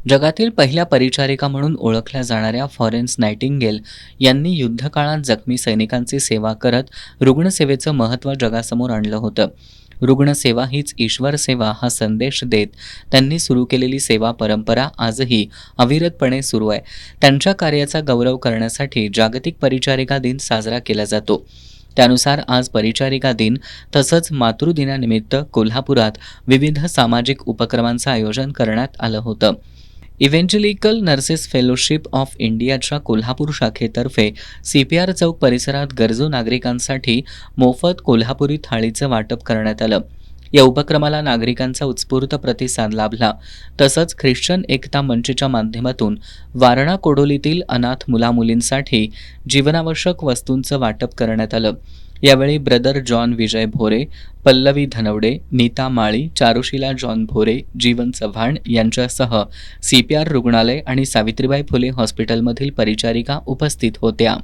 जगातील पहिल्या परिचारिका म्हणून ओळखल्या जाणाऱ्या फ्लॉरेन्स नायटिंगेल यांनी युद्धकाळात जखमी सैनिकांची सेवा करत रुग्णसेवेचं महत्त्व जगासमोर आणलं होतं. रुग्णसेवा हीच ईश्वर सेवा हा संदेश देत त्यांनी सुरू केलेली सेवा परंपरा आजही अविरतपणे सुरू आहे. त्यांच्या कार्याचा गौरव करण्यासाठी जागतिक परिचारिका दिन साजरा केला जातो. त्यानुसार आज परिचारिका दिन तसंच मातृदिनानिमित्त कोल्हापुरात विविध सामाजिक उपक्रमांचं आयोजन करण्यात आलं होतं. इव्हेंजलिकल नर्सेस फेलोशिप ऑफ इंडियाच्या कोल्हापूर शाखेतर्फे CPR चौक परिसरात गरजू नागरिकांसाठी मोफत कोल्हापुरी थाळीचं वाटप करण्यात आलं. या उपक्रमाला नागरिकांचा उत्स्फूर्त प्रतिसाद लाभला. तसंच ख्रिश्चन एकता मंचच्या माध्यमातून वारणा कोडोलीतील अनाथ मुलामुलींसाठी जीवनावश्यक वस्तूंचं वाटप करण्यात आलं. यावेळी ब्रदर जॉन विजय भोरे, पल्लवी धनवडे, नीता माळी, चारुशीला जॉन भोरे, जीवन चव्हाण यांच्यासह CPR रुग्णालय आणि सावित्रीबाई फुले हॉस्पिटलमधील परिचारिका उपस्थित होत्या.